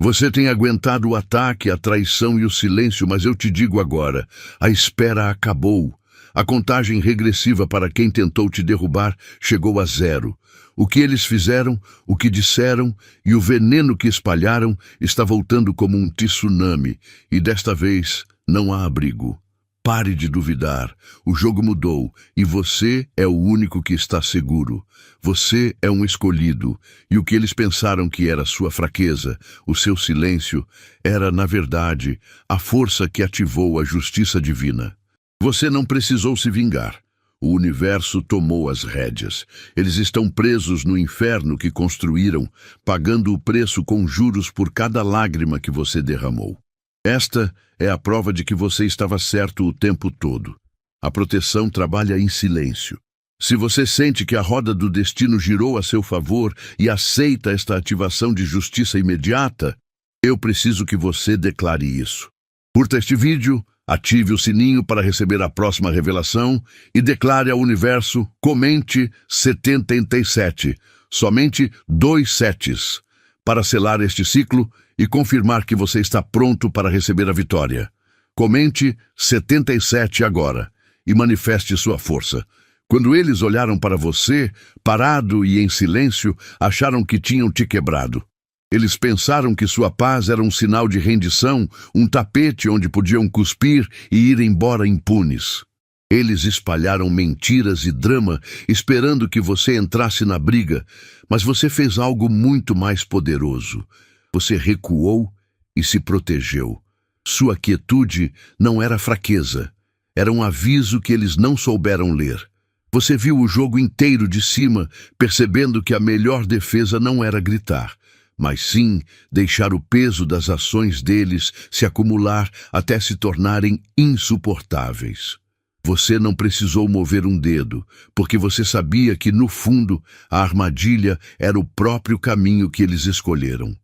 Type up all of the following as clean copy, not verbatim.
Você tem aguentado o ataque, a traição e o silêncio, mas eu te digo agora, a espera acabou. A contagem regressiva para quem tentou te derrubar chegou a zero. O que eles fizeram, o que disseram e o veneno que espalharam está voltando como um tsunami, e desta vez não há abrigo. Pare de duvidar. O jogo mudou e você é o único que está seguro. Você é um escolhido, e o que eles pensaram que era sua fraqueza, o seu silêncio, era, na verdade, a força que ativou a justiça divina. Você não precisou se vingar. O universo tomou as rédeas. Eles estão presos no inferno que construíram, pagando o preço com juros por cada lágrima que você derramou. Esta é a prova de que você estava certo o tempo todo. A proteção trabalha em silêncio. Se você sente que a roda do destino girou a seu favor e aceita esta ativação de justiça imediata, eu preciso que você declare isso. Curta este vídeo, ative o sininho para receber a próxima revelação e declare ao universo, comente 77, somente 2 setes, para selar este ciclo e confirmar que você está pronto para receber a vitória. Comente 77 agora e manifeste sua força. Quando eles olharam para você, parado e em silêncio, acharam que tinham te quebrado. Eles pensaram que sua paz era um sinal de rendição, um tapete onde podiam cuspir e ir embora impunes. Eles espalharam mentiras e drama, esperando que você entrasse na briga, mas você fez algo muito mais poderoso. Você recuou e se protegeu. Sua quietude não era fraqueza, era um aviso que eles não souberam ler. Você viu o jogo inteiro de cima, percebendo que a melhor defesa não era gritar, mas sim deixar o peso das ações deles se acumular até se tornarem insuportáveis. Você não precisou mover um dedo, porque você sabia que, no fundo, a armadilha era o próprio caminho que eles escolheram.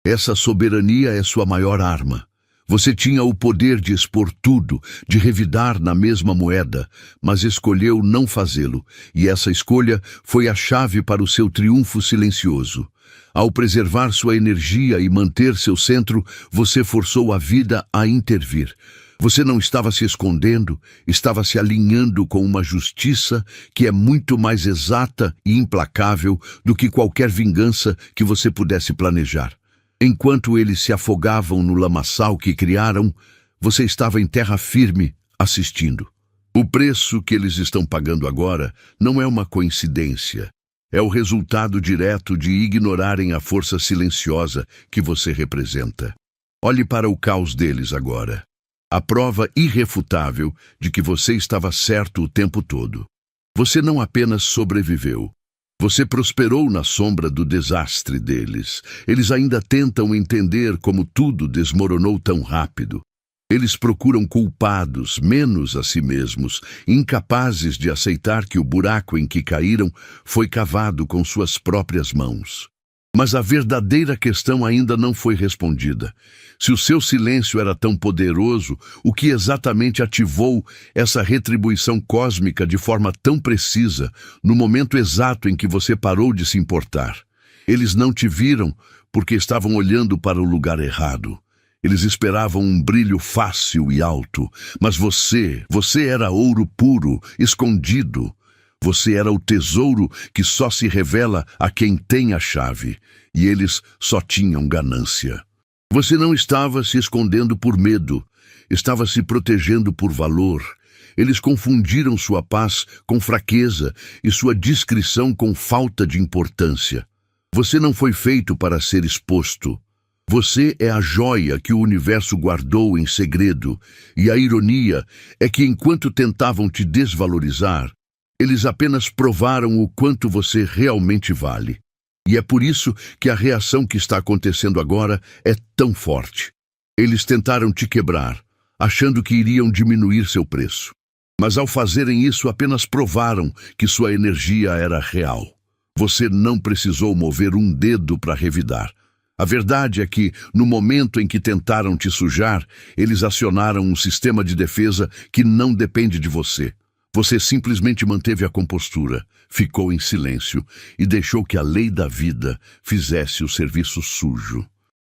Essa soberania é sua maior arma. Você tinha o poder de expor tudo, de revidar na mesma moeda, mas escolheu não fazê-lo, e essa escolha foi a chave para o seu triunfo silencioso. Ao preservar sua energia e manter seu centro, você forçou a vida a intervir. Você não estava se escondendo, estava se alinhando com uma justiça que é muito mais exata e implacável do que qualquer vingança que você pudesse planejar. Enquanto eles se afogavam no lamaçal que criaram, você estava em terra firme, assistindo. O preço que eles estão pagando agora não é uma coincidência. É o resultado direto de ignorarem a força silenciosa que você representa. Olhe para o caos deles agora. A prova irrefutável de que você estava certo o tempo todo. Você não apenas sobreviveu. Você prosperou na sombra do desastre deles. Eles ainda tentam entender como tudo desmoronou tão rápido. Eles procuram culpados, menos a si mesmos, incapazes de aceitar que o buraco em que caíram foi cavado com suas próprias mãos. Mas a verdadeira questão ainda não foi respondida. Se o seu silêncio era tão poderoso, o que exatamente ativou essa retribuição cósmica de forma tão precisa, no momento exato em que você parou de se importar? Eles não te viram porque estavam olhando para o lugar errado. Eles esperavam um brilho fácil e alto, mas você era ouro puro, escondido. Você era o tesouro que só se revela a quem tem a chave, e eles só tinham ganância. Você não estava se escondendo por medo, estava se protegendo por valor. Eles confundiram sua paz com fraqueza e sua discrição com falta de importância. Você não foi feito para ser exposto. Você é a joia que o universo guardou em segredo, e a ironia é que enquanto tentavam te desvalorizar, eles apenas provaram o quanto você realmente vale. E é por isso que a reação que está acontecendo agora é tão forte. Eles tentaram te quebrar, achando que iriam diminuir seu preço. Mas ao fazerem isso, apenas provaram que sua energia era real. Você não precisou mover um dedo para revidar. A verdade é que, no momento em que tentaram te sujar, eles acionaram um sistema de defesa que não depende de você. Você simplesmente manteve a compostura, ficou em silêncio e deixou que a lei da vida fizesse o serviço sujo.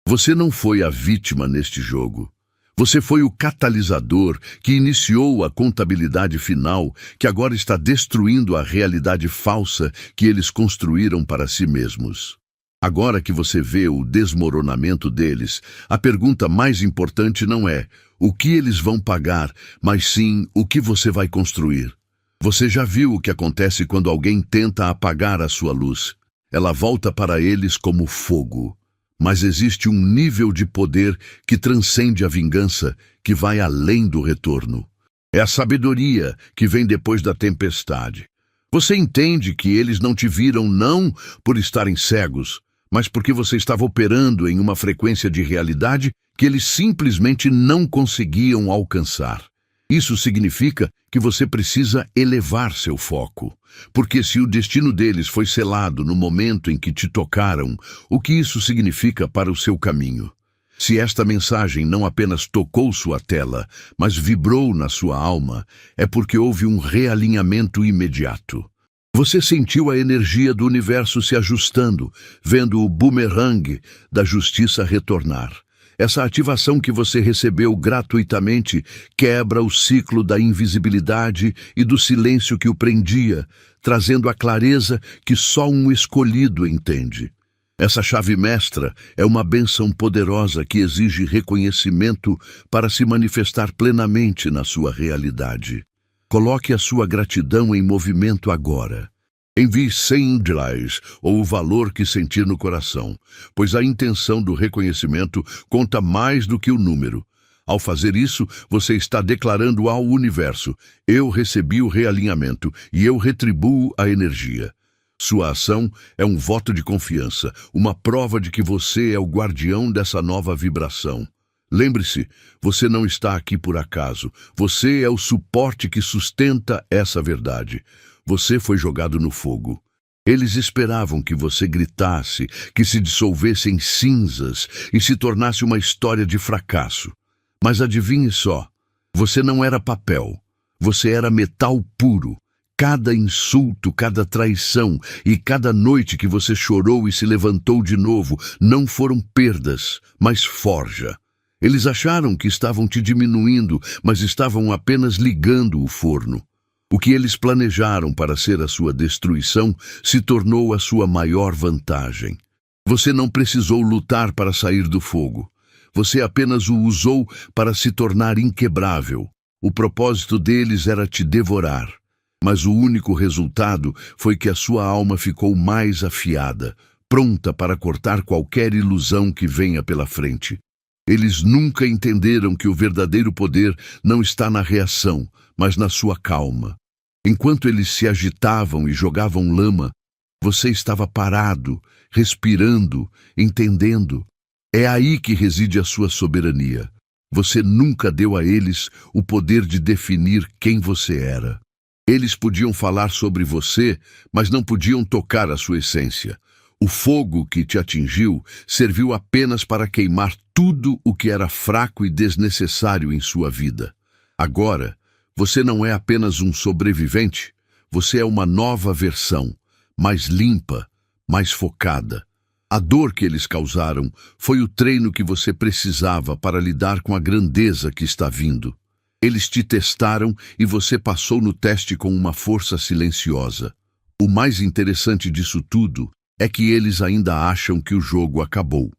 Você não foi a vítima neste jogo. Você foi o catalisador que iniciou a contabilidade final, que agora está destruindo a realidade falsa que eles construíram para si mesmos. Agora que você vê o desmoronamento deles, a pergunta mais importante não é o que eles vão pagar, mas sim o que você vai construir. Você já viu o que acontece quando alguém tenta apagar a sua luz? Ela volta para eles como fogo. Mas existe um nível de poder que transcende a vingança, que vai além do retorno. É a sabedoria que vem depois da tempestade. Você entende que eles não te viram não por estarem cegos, mas porque você estava operando em uma frequência de realidade que eles simplesmente não conseguiam alcançar. Isso significa que você precisa elevar seu foco. Porque se o destino deles foi selado no momento em que te tocaram, o que isso significa para o seu caminho? Se esta mensagem não apenas tocou sua tela, mas vibrou na sua alma, é porque houve um realinhamento imediato. Você sentiu a energia do universo se ajustando, vendo o bumerangue da justiça retornar. Essa ativação que você recebeu gratuitamente quebra o ciclo da invisibilidade e do silêncio que o prendia, trazendo a clareza que só um escolhido entende. Essa chave mestra é uma bênção poderosa que exige reconhecimento para se manifestar plenamente na sua realidade. Coloque a sua gratidão em movimento agora. Envie $100 ou o valor que sentir no coração, pois a intenção do reconhecimento conta mais do que o número. Ao fazer isso, você está declarando ao universo: eu recebi o realinhamento e eu retribuo a energia. Sua ação é um voto de confiança, uma prova de que você é o guardião dessa nova vibração. Lembre-se, você não está aqui por acaso. Você é o suporte que sustenta essa verdade. Você foi jogado no fogo. Eles esperavam que você gritasse, que se dissolvesse em cinzas e se tornasse uma história de fracasso. Mas adivinhe só, você não era papel. Você era metal puro. Cada insulto, cada traição e cada noite que você chorou e se levantou de novo não foram perdas, mas forja. Eles acharam que estavam te diminuindo, mas estavam apenas ligando o forno. O que eles planejaram para ser a sua destruição se tornou a sua maior vantagem. Você não precisou lutar para sair do fogo. Você apenas o usou para se tornar inquebrável. O propósito deles era te devorar. Mas o único resultado foi que a sua alma ficou mais afiada, pronta para cortar qualquer ilusão que venha pela frente. Eles nunca entenderam que o verdadeiro poder não está na reação, mas na sua calma. Enquanto eles se agitavam e jogavam lama, você estava parado, respirando, entendendo. É aí que reside a sua soberania. Você nunca deu a eles o poder de definir quem você era. Eles podiam falar sobre você, mas não podiam tocar a sua essência. O fogo que te atingiu serviu apenas para queimar tudo o que era fraco e desnecessário em sua vida. Agora, você não é apenas um sobrevivente, você é uma nova versão, mais limpa, mais focada. A dor que eles causaram foi o treino que você precisava para lidar com a grandeza que está vindo. Eles te testaram e você passou no teste com uma força silenciosa. O mais interessante disso tudo é que eles ainda acham que o jogo acabou.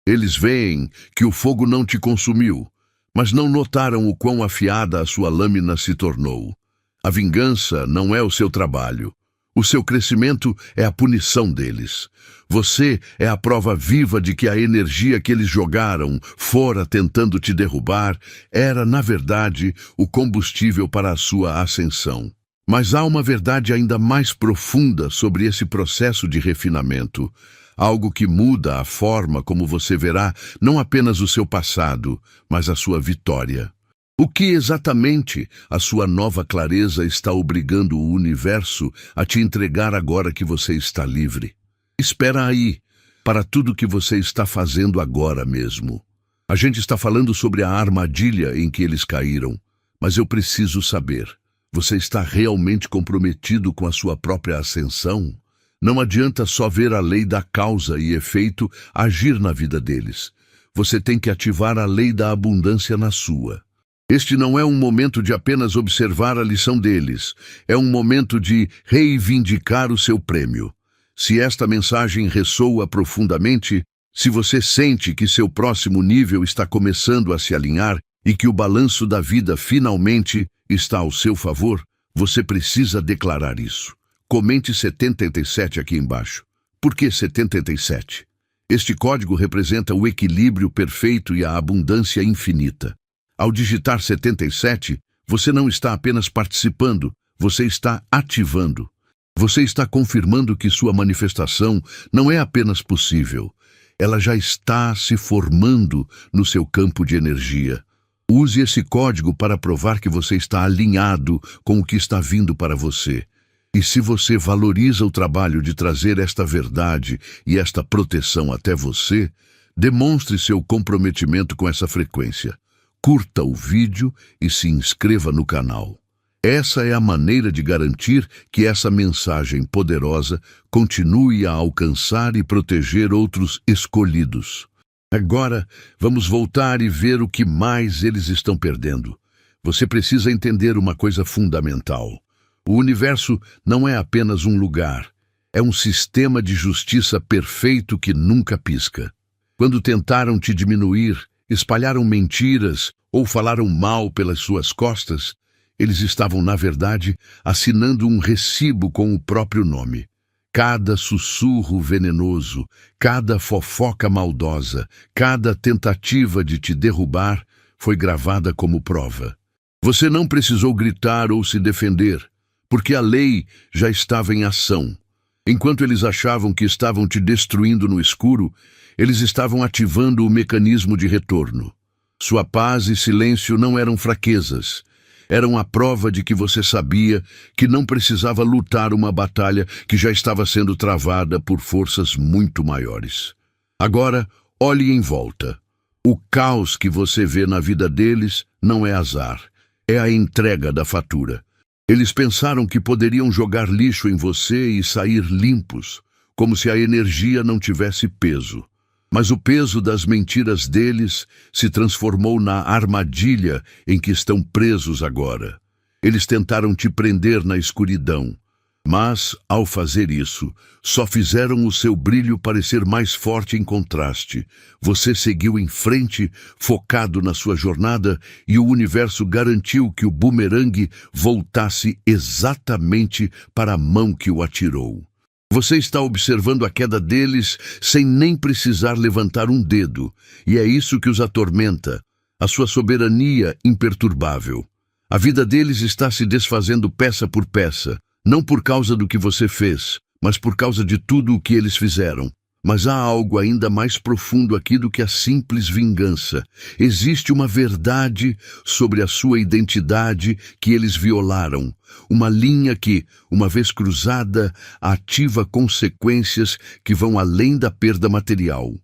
Eles veem que o fogo não te consumiu, mas não notaram o quão afiada a sua lâmina se tornou. A vingança não é o seu trabalho. O seu crescimento é a punição deles. Você é a prova viva de que a energia que eles jogaram fora tentando te derrubar era, na verdade, o combustível para a sua ascensão. Mas há uma verdade ainda mais profunda sobre esse processo de refinamento. Algo que muda a forma como você verá não apenas o seu passado, mas a sua vitória. O que exatamente a sua nova clareza está obrigando o universo a te entregar agora que você está livre? Espera aí, para tudo que você está fazendo agora mesmo. A gente está falando sobre a armadilha em que eles caíram, mas eu preciso saber, você está realmente comprometido com a sua própria ascensão? Não adianta só ver a lei da causa e efeito agir na vida deles. você tem que ativar a lei da abundância na sua. Este não é um momento de apenas observar a lição deles, é um momento de reivindicar o seu prêmio. Se esta mensagem ressoa profundamente, se você sente que seu próximo nível está começando a se alinhar e que o balanço da vida finalmente está ao seu favor, você precisa declarar isso. Comente 77 aqui embaixo. Por que 77? Este código representa o equilíbrio perfeito e a abundância infinita. Ao digitar 77, você não está apenas participando, você está ativando. Você está confirmando que sua manifestação não é apenas possível, ela já está se formando no seu campo de energia. Use esse código para provar que você está alinhado com o que está vindo para você. E se você valoriza o trabalho de trazer esta verdade e esta proteção até você, demonstre seu comprometimento com essa frequência. Curta o vídeo e se inscreva no canal. Essa é a maneira de garantir que essa mensagem poderosa continue a alcançar e proteger outros escolhidos. Agora, vamos voltar e ver o que mais eles estão perdendo. Você precisa entender uma coisa fundamental. O universo não é apenas um lugar, é um sistema de justiça perfeito que nunca pisca. Quando tentaram te diminuir, espalharam mentiras ou falaram mal pelas suas costas, eles estavam, na verdade, assinando um recibo com o próprio nome. Cada sussurro venenoso, cada fofoca maldosa, cada tentativa de te derrubar foi gravada como prova. Você não precisou gritar ou se defender, porque a lei já estava em ação. Enquanto eles achavam que estavam te destruindo no escuro, eles estavam ativando o mecanismo de retorno. Sua paz e silêncio não eram fraquezas. Eram a prova de que você sabia que não precisava lutar uma batalha que já estava sendo travada por forças muito maiores. Agora, olhe em volta. O caos que você vê na vida deles não é azar, é a entrega da fatura. Eles pensaram que poderiam jogar lixo em você e sair limpos, como se a energia não tivesse peso. Mas o peso das mentiras deles se transformou na armadilha em que estão presos agora. Eles tentaram te prender na escuridão, mas, ao fazer isso, só fizeram o seu brilho parecer mais forte em contraste. Você seguiu em frente, focado na sua jornada, e o universo garantiu que o bumerangue voltasse exatamente para a mão que o atirou. Você está observando a queda deles sem nem precisar levantar um dedo, e é isso que os atormenta, a sua soberania imperturbável. A vida deles está se desfazendo peça por peça, não por causa do que você fez, mas por causa de tudo o que eles fizeram. Mas há algo ainda mais profundo aqui do que a simples vingança. Existe uma verdade sobre a sua identidade que eles violaram. Uma linha que, uma vez cruzada, ativa consequências que vão além da perda material.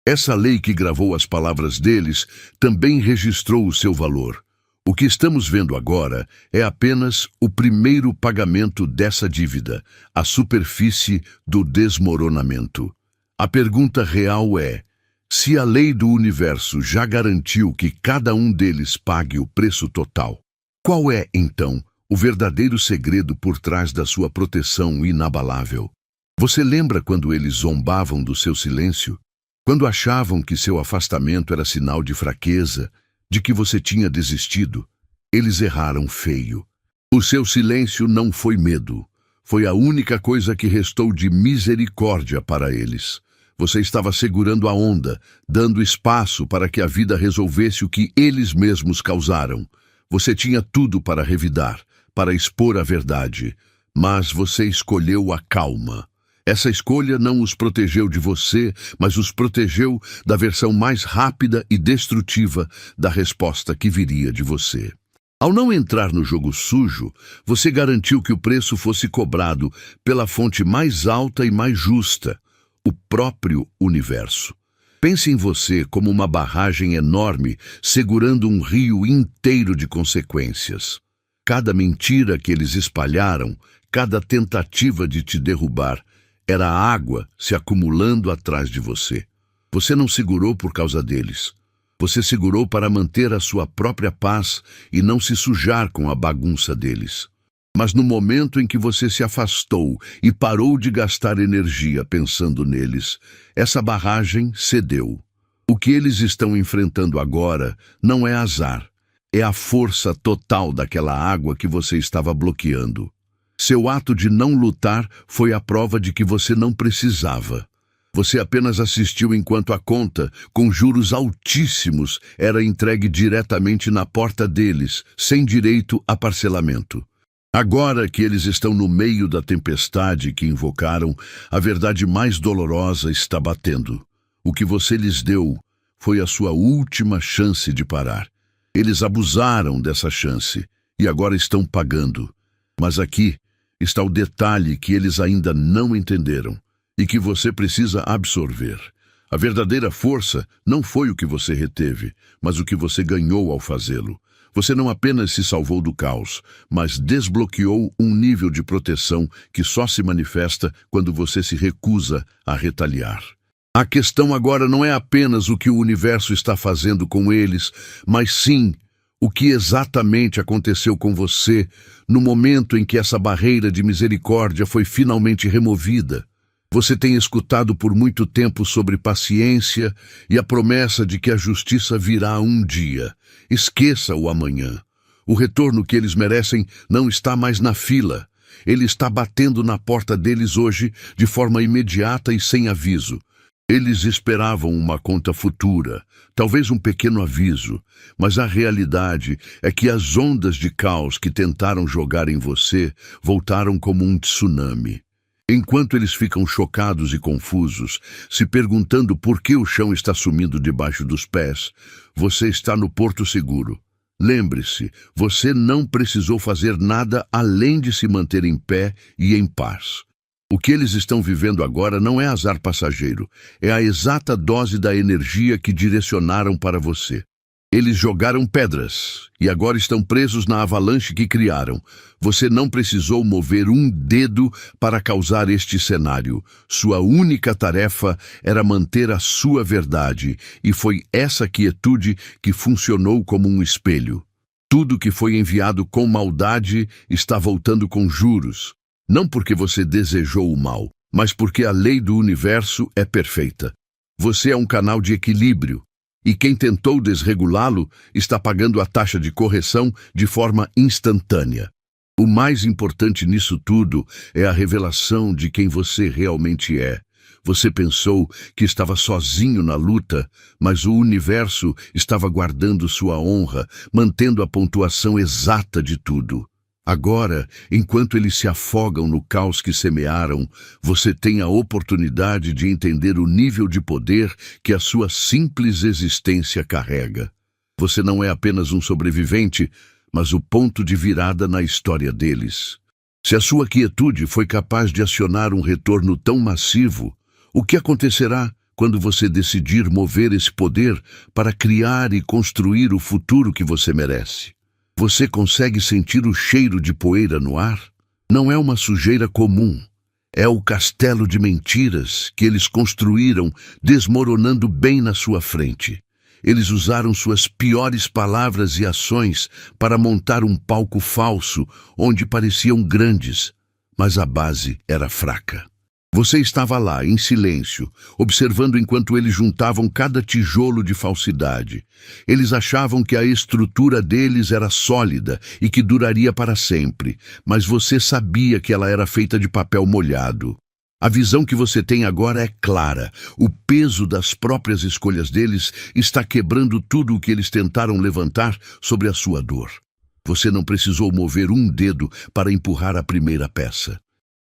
Essa lei que gravou as palavras deles também registrou o seu valor. O que estamos vendo agora é apenas o primeiro pagamento dessa dívida, a superfície do desmoronamento. A pergunta real é, se a lei do universo já garantiu que cada um deles pague o preço total, qual é, então, o verdadeiro segredo por trás da sua proteção inabalável? Você lembra quando eles zombavam do seu silêncio? Quando achavam que seu afastamento era sinal de fraqueza, de que você tinha desistido? Eles erraram feio. O seu silêncio não foi medo. Foi a única coisa que restou de misericórdia para eles. Você estava segurando a onda, dando espaço para que a vida resolvesse o que eles mesmos causaram. Você tinha tudo para revidar, para expor a verdade, mas você escolheu a calma. Essa escolha não os protegeu de você, mas os protegeu da versão mais rápida e destrutiva da resposta que viria de você. Ao não entrar no jogo sujo, você garantiu que o preço fosse cobrado pela fonte mais alta e mais justa, o próprio universo. Pense em você como uma barragem enorme segurando um rio inteiro de consequências. Cada mentira que eles espalharam, cada tentativa de te derrubar, era a água se acumulando atrás de você. Você não segurou por causa deles. Você segurou para manter a sua própria paz e não se sujar com a bagunça deles. Mas no momento em que você se afastou e parou de gastar energia pensando neles, essa barragem cedeu. O que eles estão enfrentando agora não é azar, é a força total daquela água que você estava bloqueando. Seu ato de não lutar foi a prova de que você não precisava. Você apenas assistiu enquanto a conta, com juros altíssimos, era entregue diretamente na porta deles, sem direito a parcelamento. Agora que eles estão no meio da tempestade que invocaram, a verdade mais dolorosa está batendo. O que você lhes deu foi a sua última chance de parar. Eles abusaram dessa chance e agora estão pagando. Mas aqui está o detalhe que eles ainda não entenderam e que você precisa absorver. A verdadeira força não foi o que você reteve, mas o que você ganhou ao fazê-lo. Você não apenas se salvou do caos, mas desbloqueou um nível de proteção que só se manifesta quando você se recusa a retaliar. A questão agora não é apenas o que o universo está fazendo com eles, mas sim o que exatamente aconteceu com você no momento em que essa barreira de misericórdia foi finalmente removida. Você tem escutado por muito tempo sobre paciência e a promessa de que a justiça virá um dia. Esqueça o amanhã. O retorno que eles merecem não está mais na fila. Ele está batendo na porta deles hoje de forma imediata e sem aviso. Eles esperavam uma conta futura, talvez um pequeno aviso, mas a realidade é que as ondas de caos que tentaram jogar em você voltaram como um tsunami. Enquanto eles ficam chocados e confusos, se perguntando por que o chão está sumindo debaixo dos pés, você está no porto seguro. Lembre-se, você não precisou fazer nada além de se manter em pé e em paz. O que eles estão vivendo agora não é azar passageiro, é a exata dose da energia que direcionaram para você. Eles jogaram pedras e agora estão presos na avalanche que criaram. Você não precisou mover um dedo para causar este cenário. Sua única tarefa era manter a sua verdade, e foi essa quietude que funcionou como um espelho. Tudo que foi enviado com maldade está voltando com juros. Não porque você desejou o mal, mas porque a lei do universo é perfeita. Você é um canal de equilíbrio. E quem tentou desregulá-lo está pagando a taxa de correção de forma instantânea. O mais importante nisso tudo é a revelação de quem você realmente é. Você pensou que estava sozinho na luta, mas o universo estava guardando sua honra, mantendo a pontuação exata de tudo. Agora, enquanto eles se afogam no caos que semearam, você tem a oportunidade de entender o nível de poder que a sua simples existência carrega. Você não é apenas um sobrevivente, mas o ponto de virada na história deles. Se a sua quietude foi capaz de acionar um retorno tão massivo, o que acontecerá quando você decidir mover esse poder para criar e construir o futuro que você merece? Você consegue sentir o cheiro de poeira no ar? Não é uma sujeira comum. É o castelo de mentiras que eles construíram, desmoronando bem na sua frente. Eles usaram suas piores palavras e ações para montar um palco falso, onde pareciam grandes, mas a base era fraca. Você estava lá, em silêncio, observando enquanto eles juntavam cada tijolo de falsidade. Eles achavam que a estrutura deles era sólida e que duraria para sempre, mas você sabia que ela era feita de papel molhado. A visão que você tem agora é clara. O peso das próprias escolhas deles está quebrando tudo o que eles tentaram levantar sobre a sua dor. Você não precisou mover um dedo para empurrar a primeira peça.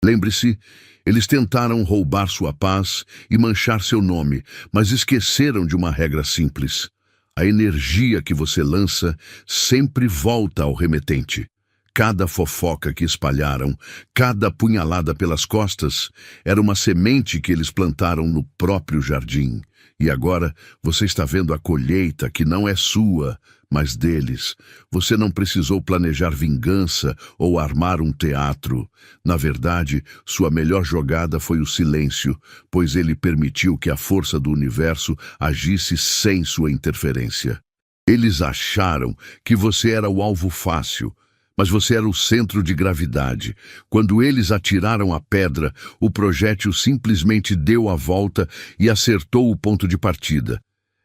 Lembre-se, eles tentaram roubar sua paz e manchar seu nome, mas esqueceram de uma regra simples. A energia que você lança sempre volta ao remetente. Cada fofoca que espalharam, cada punhalada pelas costas, era uma semente que eles plantaram no próprio jardim. E agora você está vendo a colheita que não é sua, mas deles. Você não precisou planejar vingança ou armar um teatro. Na verdade, sua melhor jogada foi o silêncio, pois ele permitiu que a força do universo agisse sem sua interferência. Eles acharam que você era o alvo fácil, mas você era o centro de gravidade. Quando eles atiraram a pedra, o projétil simplesmente deu a volta e acertou o ponto de partida,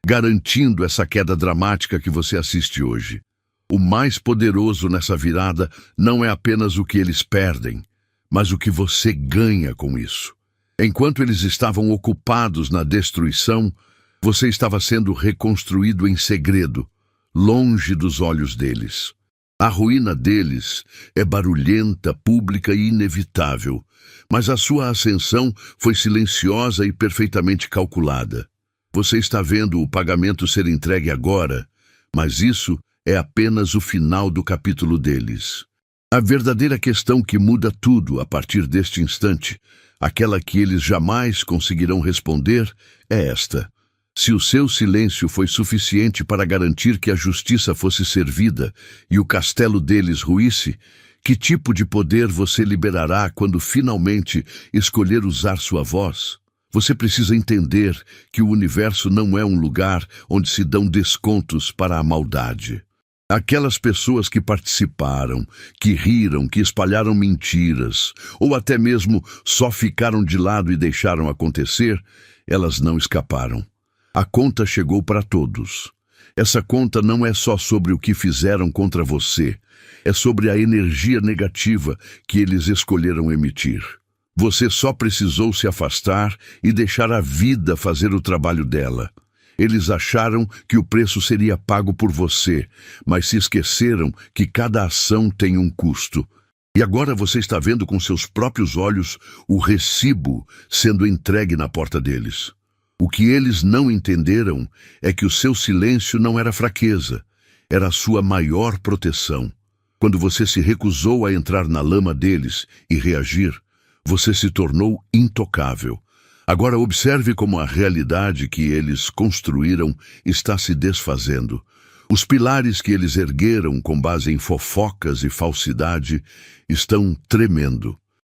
garantindo essa queda dramática que você assiste hoje. O mais poderoso nessa virada não é apenas o que eles perdem, mas o que você ganha com isso. Enquanto eles estavam ocupados na destruição, você estava sendo reconstruído em segredo, longe dos olhos deles. A ruína deles é barulhenta, pública e inevitável, mas a sua ascensão foi silenciosa e perfeitamente calculada. Você está vendo o pagamento ser entregue agora, mas isso é apenas o final do capítulo deles. A verdadeira questão que muda tudo a partir deste instante, aquela que eles jamais conseguirão responder, é esta. Se o seu silêncio foi suficiente para garantir que a justiça fosse servida e o castelo deles ruísse, que tipo de poder você liberará quando finalmente escolher usar sua voz? Você precisa entender que o universo não é um lugar onde se dão descontos para a maldade. Aquelas pessoas que participaram, que riram, que espalharam mentiras, ou até mesmo só ficaram de lado e deixaram acontecer, elas não escaparam. A conta chegou para todos. Essa conta não é só sobre o que fizeram contra você, é sobre a energia negativa que eles escolheram emitir. Você só precisou se afastar e deixar a vida fazer o trabalho dela. Eles acharam que o preço seria pago por você, mas se esqueceram que cada ação tem um custo. E agora você está vendo com seus próprios olhos o recibo sendo entregue na porta deles. O que eles não entenderam é que o seu silêncio não era fraqueza, era a sua maior proteção. Quando você se recusou a entrar na lama deles e reagir, você se tornou intocável. Agora observe como a realidade que eles construíram está se desfazendo. Os pilares que eles ergueram com base em fofocas e falsidade estão tremendo.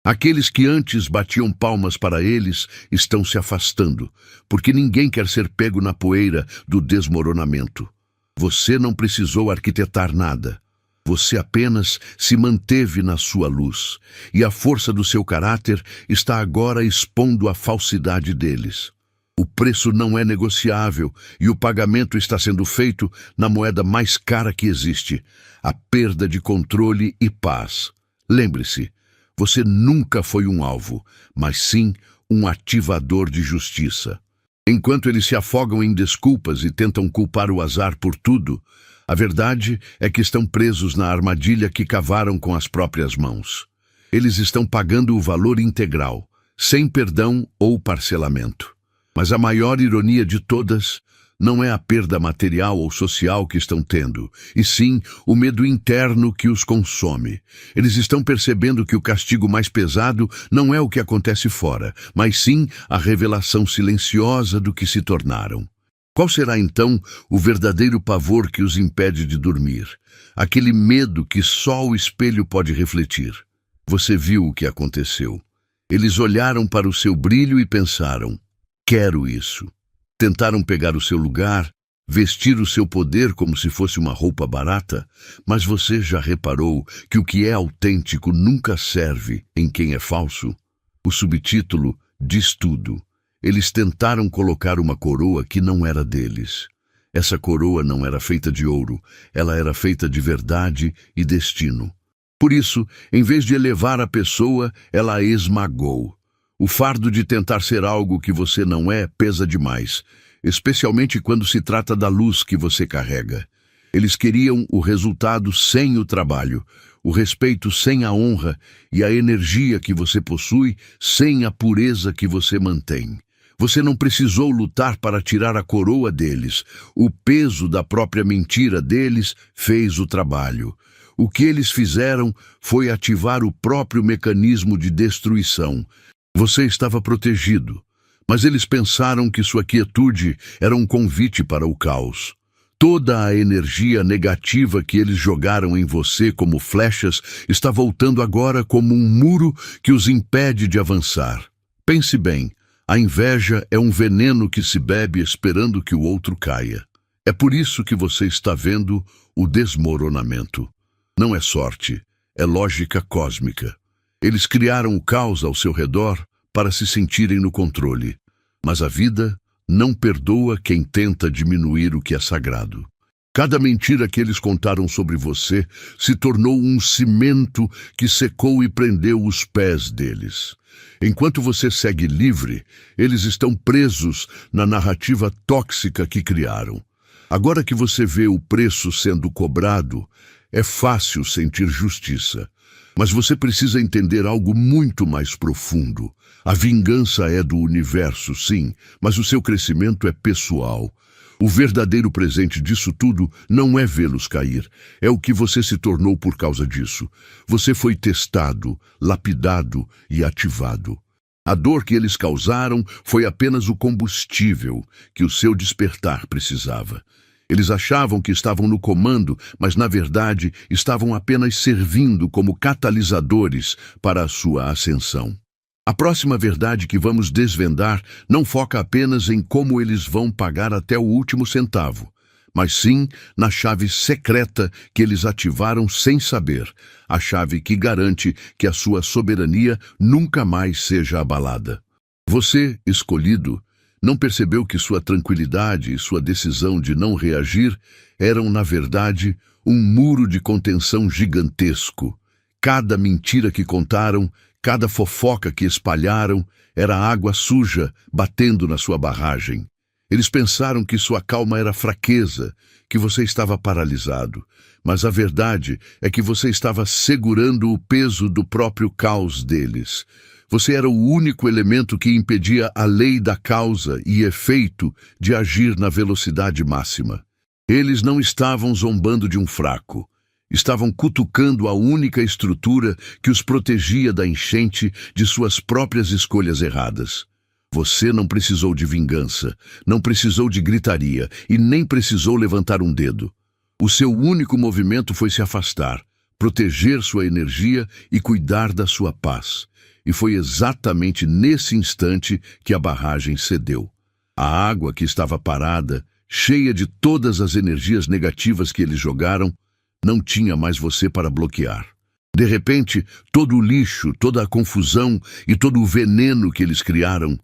Aqueles que antes batiam palmas para eles estão se afastando, porque ninguém quer ser pego na poeira do desmoronamento. Você não precisou arquitetar nada. Você apenas se manteve na sua luz, e a força do seu caráter está agora expondo a falsidade deles. O preço não é negociável, e o pagamento está sendo feito na moeda mais cara que existe, a perda de controle e paz. Lembre-se, você nunca foi um alvo, mas sim um ativador de justiça. Enquanto eles se afogam em desculpas e tentam culpar o azar por tudo, a verdade é que estão presos na armadilha que cavaram com as próprias mãos. Eles estão pagando o valor integral, sem perdão ou parcelamento. Mas a maior ironia de todas não é a perda material ou social que estão tendo, e sim o medo interno que os consome. Eles estão percebendo que o castigo mais pesado não é o que acontece fora, mas sim a revelação silenciosa do que se tornaram. Qual será então o verdadeiro pavor que os impede de dormir? Aquele medo que só o espelho pode refletir. Você viu o que aconteceu. Eles olharam para o seu brilho e pensaram: quero isso. Tentaram pegar o seu lugar, vestir o seu poder como se fosse uma roupa barata, mas você já reparou que o que é autêntico nunca serve em quem é falso? O subtítulo diz tudo. Eles tentaram colocar uma coroa que não era deles. Essa coroa não era feita de ouro, ela era feita de verdade e destino. Por isso, em vez de elevar a pessoa, ela a esmagou. O fardo de tentar ser algo que você não é pesa demais, especialmente quando se trata da luz que você carrega. Eles queriam o resultado sem o trabalho, o respeito sem a honra e a energia que você possui sem a pureza que você mantém. Você não precisou lutar para tirar a coroa deles. O peso da própria mentira deles fez o trabalho. O que eles fizeram foi ativar o próprio mecanismo de destruição. Você estava protegido, Mas eles pensaram que sua quietude era um convite para o caos. Toda a energia negativa que eles jogaram em você como flechas está voltando agora como um muro que os impede de avançar. Pense bem, a inveja é um veneno que se bebe esperando que o outro caia. É por isso que você está vendo o desmoronamento. Não é sorte, é lógica cósmica. Eles criaram o caos ao seu redor para se sentirem no controle. Mas a vida não perdoa quem tenta diminuir o que é sagrado. Cada mentira que eles contaram sobre você se tornou um cimento que secou e prendeu os pés deles. Enquanto você segue livre, eles estão presos na narrativa tóxica que criaram. Agora que você vê o preço sendo cobrado, é fácil sentir justiça. Mas você precisa entender algo muito mais profundo. A vingança é do universo, sim, mas o seu crescimento é pessoal. O verdadeiro presente disso tudo não é vê-los cair, é o que você se tornou por causa disso. Você foi testado, lapidado e ativado. A dor que eles causaram foi apenas o combustível que o seu despertar precisava. Eles achavam que estavam no comando, mas na verdade estavam apenas servindo como catalisadores para a sua ascensão. A próxima verdade que vamos desvendar não foca apenas em como eles vão pagar até o último centavo, mas sim na chave secreta que eles ativaram sem saber, a chave que garante que a sua soberania nunca mais seja abalada. Você, escolhido, não percebeu que sua tranquilidade e sua decisão de não reagir eram, na verdade, um muro de contenção gigantesco. Cada mentira que contaram, cada fofoca que espalharam, era água suja batendo na sua barragem. Eles pensaram que sua calma era fraqueza, que você estava paralisado. Mas a verdade é que você estava segurando o peso do próprio caos deles. Você era o único elemento que impedia a lei da causa e efeito de agir na velocidade máxima. Eles não estavam zombando de um fraco. Estavam cutucando a única estrutura que os protegia da enchente de suas próprias escolhas erradas. Você não precisou de vingança, não precisou de gritaria e nem precisou levantar um dedo. O seu único movimento foi se afastar, proteger sua energia e cuidar da sua paz. E foi exatamente nesse instante que a barragem cedeu. A água que estava parada, cheia de todas as energias negativas que eles jogaram, não tinha mais você para bloquear. De repente, todo o lixo, toda a confusão e todo o veneno que eles criaram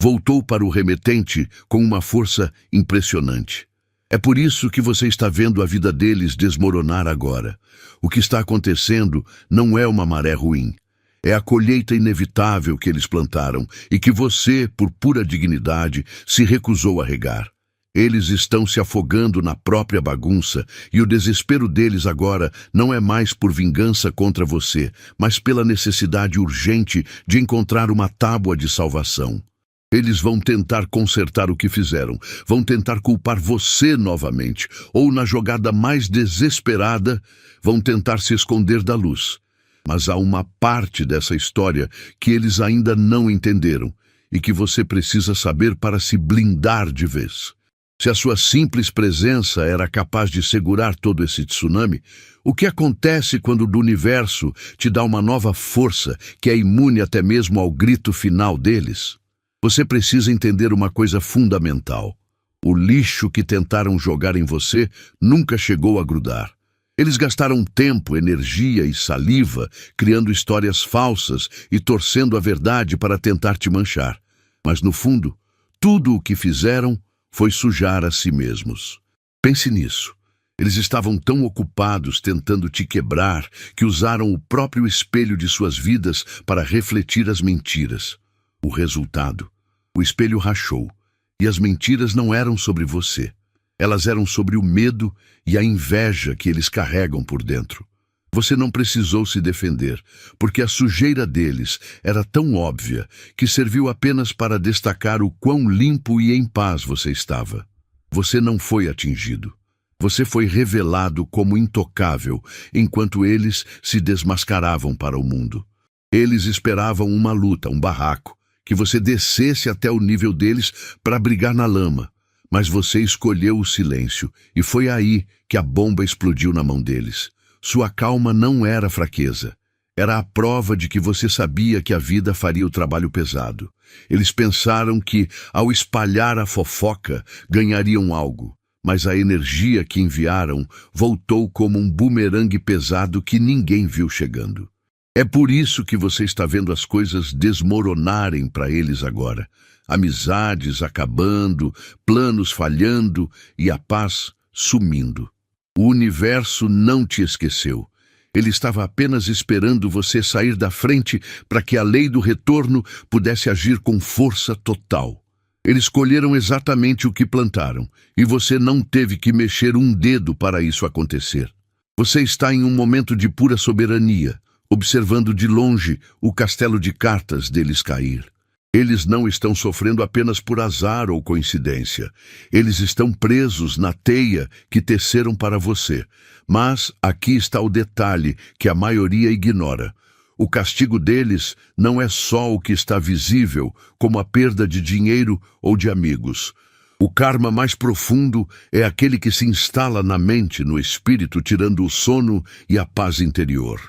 voltou para o remetente com uma força impressionante. É por isso que você está vendo a vida deles desmoronar agora. O que está acontecendo não é uma maré ruim. É a colheita inevitável que eles plantaram e que você, por pura dignidade, se recusou a regar. Eles estão se afogando na própria bagunça e o desespero deles agora não é mais por vingança contra você, mas pela necessidade urgente de encontrar uma tábua de salvação. Eles vão tentar consertar o que fizeram, vão tentar culpar você novamente, ou na jogada mais desesperada, vão tentar se esconder da luz. Mas há uma parte dessa história que eles ainda não entenderam e que você precisa saber para se blindar de vez. Se a sua simples presença era capaz de segurar todo esse tsunami, o que acontece quando o universo te dá uma nova força que é imune até mesmo ao grito final deles? Você precisa entender uma coisa fundamental. O lixo que tentaram jogar em você nunca chegou a grudar. Eles gastaram tempo, energia e saliva criando histórias falsas e torcendo a verdade para tentar te manchar. Mas no fundo, tudo o que fizeram foi sujar a si mesmos. Pense nisso. Eles estavam tão ocupados tentando te quebrar que usaram o próprio espelho de suas vidas para refletir as mentiras. O resultado: o espelho rachou, e as mentiras não eram sobre você. Elas eram sobre o medo e a inveja que eles carregam por dentro. Você não precisou se defender, porque a sujeira deles era tão óbvia que serviu apenas para destacar o quão limpo e em paz você estava. Você não foi atingido. Você foi revelado como intocável, enquanto eles se desmascaravam para o mundo. Eles esperavam uma luta, um barraco, que você descesse até o nível deles para brigar na lama. Mas você escolheu o silêncio, e foi aí que a bomba explodiu na mão deles. Sua calma não era fraqueza. Era a prova de que você sabia que a vida faria o trabalho pesado. Eles pensaram que, ao espalhar a fofoca, ganhariam algo. Mas a energia que enviaram voltou como um bumerangue pesado que ninguém viu chegando. É por isso que você está vendo as coisas desmoronarem para eles agora. Amizades acabando, planos falhando e a paz sumindo. O universo não te esqueceu. Ele estava apenas esperando você sair da frente para que a lei do retorno pudesse agir com força total. Eles colheram exatamente o que plantaram, e você não teve que mexer um dedo para isso acontecer. Você está em um momento de pura soberania, observando de longe o castelo de cartas deles cair. Eles não estão sofrendo apenas por azar ou coincidência. Eles estão presos na teia que teceram para você. Mas aqui está o detalhe que a maioria ignora. O castigo deles não é só o que está visível, como a perda de dinheiro ou de amigos. O karma mais profundo é aquele que se instala na mente, no espírito, tirando o sono e a paz interior.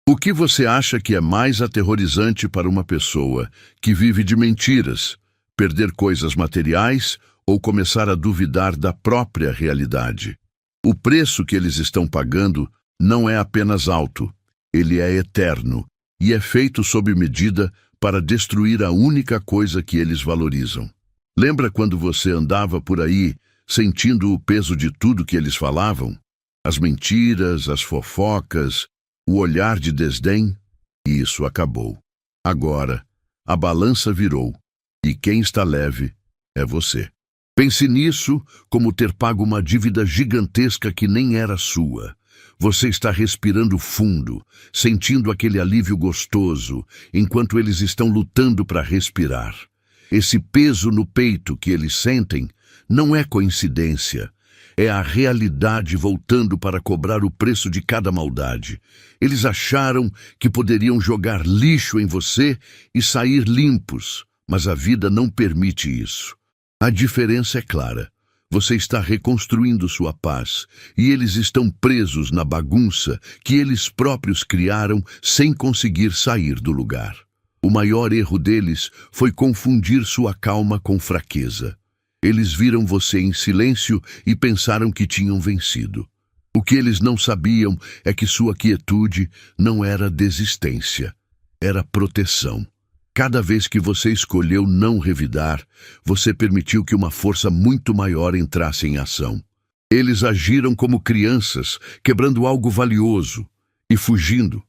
O que você acha que é mais aterrorizante para uma pessoa que vive de mentiras, perder coisas materiais ou começar a duvidar da própria realidade? O preço que eles estão pagando não é apenas alto, ele é eterno e é feito sob medida para destruir a única coisa que eles valorizam. Lembra quando você andava por aí sentindo o peso de tudo que eles falavam? As mentiras, as fofocas, o olhar de desdém? E isso acabou. Agora, a balança virou, e quem está leve é você. Pense nisso como ter pago uma dívida gigantesca que nem era sua. Você está respirando fundo, sentindo aquele alívio gostoso, enquanto eles estão lutando para respirar. Esse peso no peito que eles sentem não é coincidência. É a realidade voltando para cobrar o preço de cada maldade. Eles acharam que poderiam jogar lixo em você e sair limpos, mas a vida não permite isso. A diferença é clara. Você está reconstruindo sua paz, e eles estão presos na bagunça que eles próprios criaram sem conseguir sair do lugar. O maior erro deles foi confundir sua calma com fraqueza. Eles viram você em silêncio e pensaram que tinham vencido. O que eles não sabiam é que sua quietude não era desistência, era proteção. Cada vez que você escolheu não revidar, você permitiu que uma força muito maior entrasse em ação. Eles agiram como crianças, quebrando algo valioso e fugindo.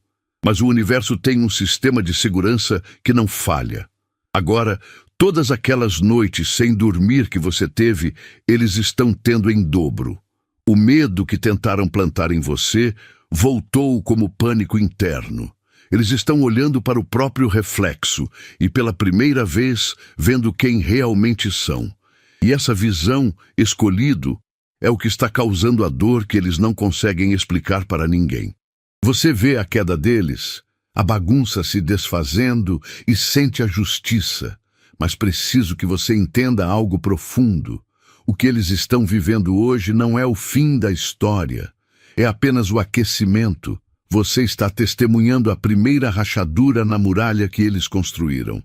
Mas o universo tem um sistema de segurança que não falha. Agora, todas aquelas noites sem dormir que você teve, eles estão tendo em dobro. O medo que tentaram plantar em você voltou como pânico interno. Eles estão olhando para o próprio reflexo e, pela primeira vez, vendo quem realmente são. E essa visão, escolhido, é o que está causando a dor que eles não conseguem explicar para ninguém. Você vê a queda deles, a bagunça se desfazendo e sente a justiça. Mas preciso que você entenda algo profundo. O que eles estão vivendo hoje não é o fim da história. É apenas o aquecimento. Você está testemunhando a primeira rachadura na muralha que eles construíram.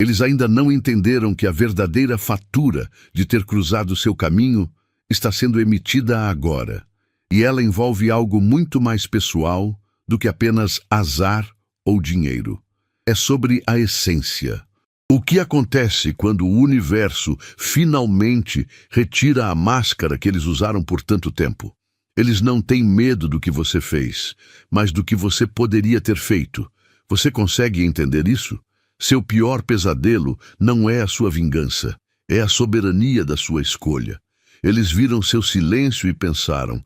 Eles ainda não entenderam que a verdadeira fatura de ter cruzado seu caminho está sendo emitida agora. E ela envolve algo muito mais pessoal do que apenas azar ou dinheiro. É sobre a essência. O que acontece quando o universo finalmente retira a máscara que eles usaram por tanto tempo? Eles não têm medo do que você fez, mas do que você poderia ter feito. Você consegue entender isso? Seu pior pesadelo não é a sua vingança, é a soberania da sua escolha. Eles viram seu silêncio e pensaram: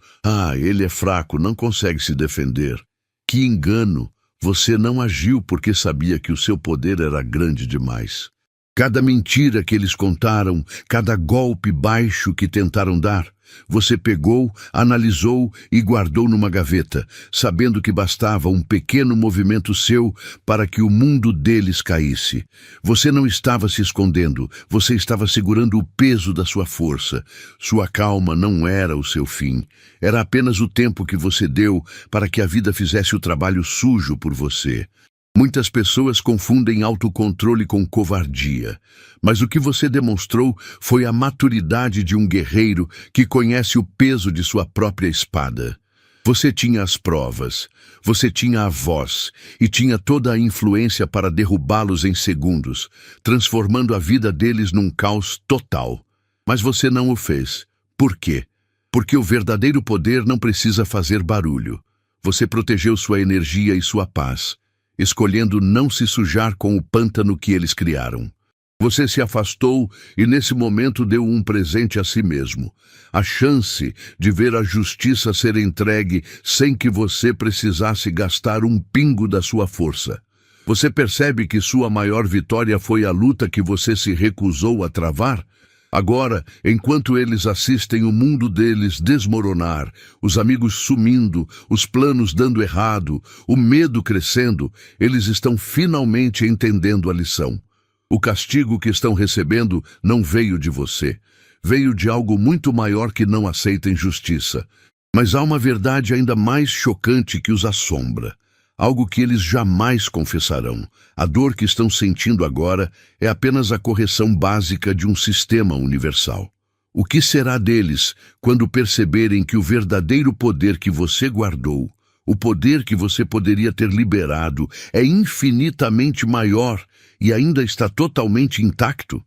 ele é fraco, não consegue se defender. Que engano! Você não agiu porque sabia que o seu poder era grande demais. Cada mentira que eles contaram, cada golpe baixo que tentaram dar, você pegou, analisou e guardou numa gaveta, sabendo que bastava um pequeno movimento seu para que o mundo deles caísse. Você não estava se escondendo, você estava segurando o peso da sua força. Sua calma não era o seu fim, era apenas o tempo que você deu para que a vida fizesse o trabalho sujo por você. Muitas pessoas confundem autocontrole com covardia, mas o que você demonstrou foi a maturidade de um guerreiro que conhece o peso de sua própria espada. Você tinha as provas, você tinha a voz e tinha toda a influência para derrubá-los em segundos, transformando a vida deles num caos total. Mas você não o fez. Por quê? Porque o verdadeiro poder não precisa fazer barulho. Você protegeu sua energia e sua paz, escolhendo não se sujar com o pântano que eles criaram. Você se afastou e nesse momento deu um presente a si mesmo, a chance de ver a justiça ser entregue sem que você precisasse gastar um pingo da sua força. Você percebe que sua maior vitória foi a luta que você se recusou a travar? Agora, enquanto eles assistem o mundo deles desmoronar, os amigos sumindo, os planos dando errado, o medo crescendo, eles estão finalmente entendendo a lição. O castigo que estão recebendo não veio de você. Veio de algo muito maior que não aceita injustiça. Mas há uma verdade ainda mais chocante que os assombra. Algo que eles jamais confessarão. A dor que estão sentindo agora é apenas a correção básica de um sistema universal. O que será deles quando perceberem que o verdadeiro poder que você guardou, o poder que você poderia ter liberado, é infinitamente maior e ainda está totalmente intacto?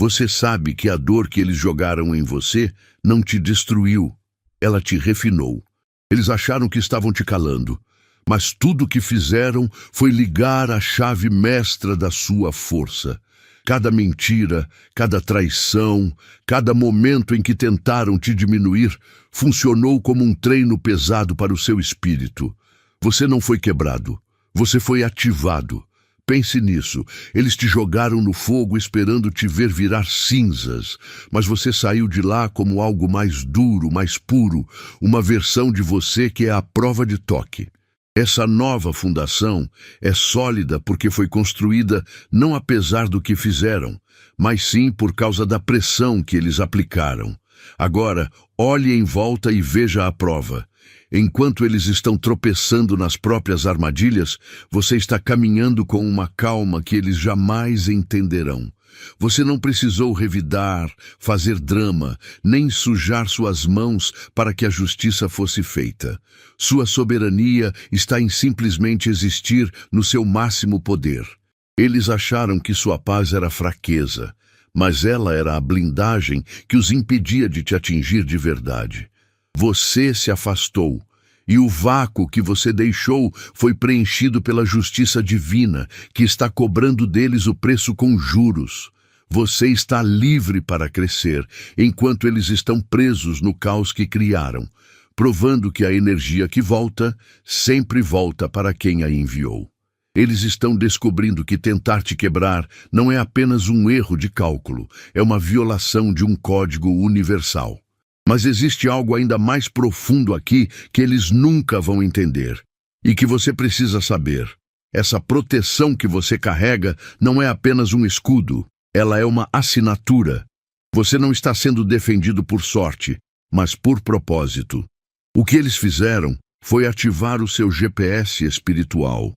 Você sabe que a dor que eles jogaram em você não te destruiu, ela te refinou. Eles acharam que estavam te calando, mas tudo o que fizeram foi ligar a chave mestra da sua força. Cada mentira, cada traição, cada momento em que tentaram te diminuir, funcionou como um treino pesado para o seu espírito. Você não foi quebrado, você foi ativado. Pense nisso, eles te jogaram no fogo esperando te ver virar cinzas, mas você saiu de lá como algo mais duro, mais puro, uma versão de você que é a prova de toque. Essa nova fundação é sólida porque foi construída não apesar do que fizeram, mas sim por causa da pressão que eles aplicaram. Agora, olhe em volta e veja a prova. Enquanto eles estão tropeçando nas próprias armadilhas, você está caminhando com uma calma que eles jamais entenderão. Você não precisou revidar, fazer drama, nem sujar suas mãos para que a justiça fosse feita. Sua soberania está em simplesmente existir no seu máximo poder. Eles acharam que sua paz era fraqueza, mas ela era a blindagem que os impedia de te atingir de verdade. Você se afastou, e o vácuo que você deixou foi preenchido pela justiça divina, que está cobrando deles o preço com juros. Você está livre para crescer, enquanto eles estão presos no caos que criaram, provando que a energia que volta, sempre volta para quem a enviou. Eles estão descobrindo que tentar te quebrar não é apenas um erro de cálculo, é uma violação de um código universal. Mas existe algo ainda mais profundo aqui que eles nunca vão entender e que você precisa saber. Essa proteção que você carrega não é apenas um escudo, ela é uma assinatura. Você não está sendo defendido por sorte, mas por propósito. O que eles fizeram foi ativar o seu GPS espiritual.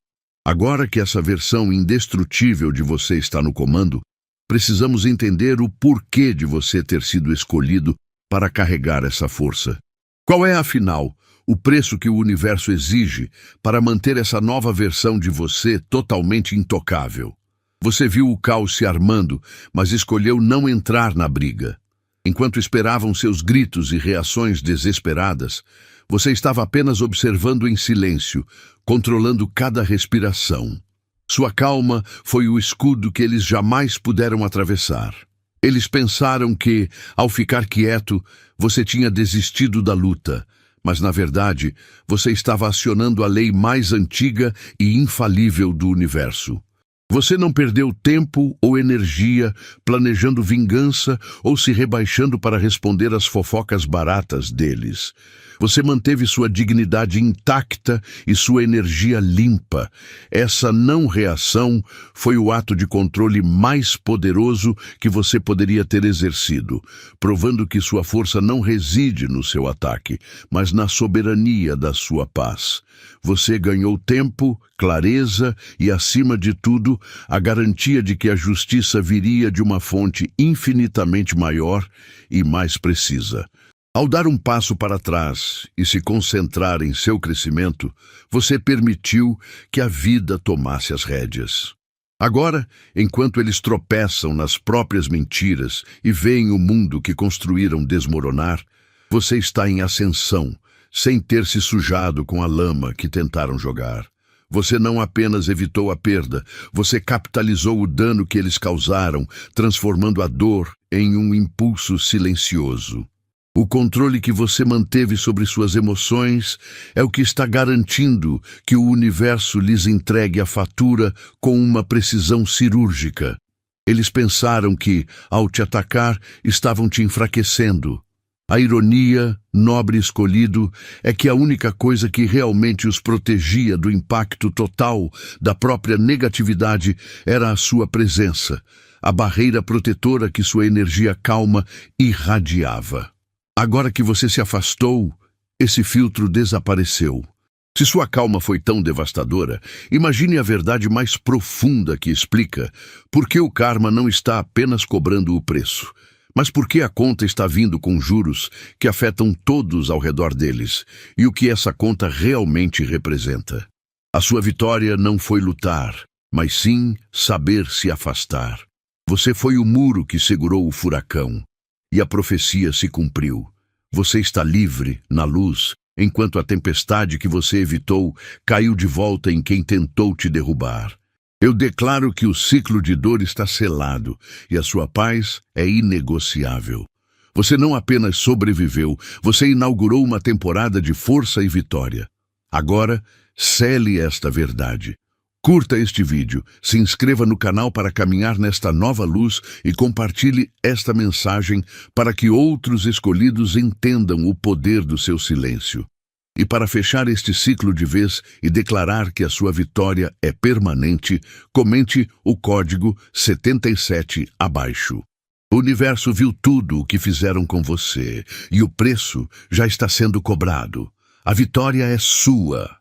Agora que essa versão indestrutível de você está no comando, precisamos entender o porquê de você ter sido escolhido para carregar essa força. Qual é, afinal, o preço que o universo exige para manter essa nova versão de você totalmente intocável? Você viu o caos se armando, mas escolheu não entrar na briga. Enquanto esperavam seus gritos e reações desesperadas, você estava apenas observando em silêncio, controlando cada respiração. Sua calma foi o escudo que eles jamais puderam atravessar. Eles pensaram que, ao ficar quieto, você tinha desistido da luta, mas, na verdade, você estava acionando a lei mais antiga e infalível do universo. Você não perdeu tempo ou energia planejando vingança ou se rebaixando para responder às fofocas baratas deles. Você manteve sua dignidade intacta e sua energia limpa. Essa não reação foi o ato de controle mais poderoso que você poderia ter exercido, provando que sua força não reside no seu ataque, mas na soberania da sua paz. Você ganhou tempo, clareza e, acima de tudo, a garantia de que a justiça viria de uma fonte infinitamente maior e mais precisa. Ao dar um passo para trás e se concentrar em seu crescimento, você permitiu que a vida tomasse as rédeas. Agora, enquanto eles tropeçam nas próprias mentiras e veem o mundo que construíram desmoronar, você está em ascensão, sem ter se sujado com a lama que tentaram jogar. Você não apenas evitou a perda, você capitalizou o dano que eles causaram, transformando a dor em um impulso silencioso. O controle que você manteve sobre suas emoções é o que está garantindo que o universo lhes entregue a fatura com uma precisão cirúrgica. Eles pensaram que, ao te atacar, estavam te enfraquecendo. A ironia, nobre escolhido, é que a única coisa que realmente os protegia do impacto total da própria negatividade era a sua presença, a barreira protetora que sua energia calma irradiava. Agora que você se afastou, esse filtro desapareceu. Se sua calma foi tão devastadora, imagine a verdade mais profunda que explica por que o karma não está apenas cobrando o preço, mas por que a conta está vindo com juros que afetam todos ao redor deles e o que essa conta realmente representa. A sua vitória não foi lutar, mas sim saber se afastar. Você foi o muro que segurou o furacão. E a profecia se cumpriu. Você está livre, na luz, enquanto a tempestade que você evitou caiu de volta em quem tentou te derrubar. Eu declaro que o ciclo de dor está selado e a sua paz é inegociável. Você não apenas sobreviveu, você inaugurou uma temporada de força e vitória. Agora, cele esta verdade. Curta este vídeo, se inscreva no canal para caminhar nesta nova luz e compartilhe esta mensagem para que outros escolhidos entendam o poder do seu silêncio. E para fechar este ciclo de vez e declarar que a sua vitória é permanente, comente o código 77 abaixo. O universo viu tudo o que fizeram com você e o preço já está sendo cobrado. A vitória é sua.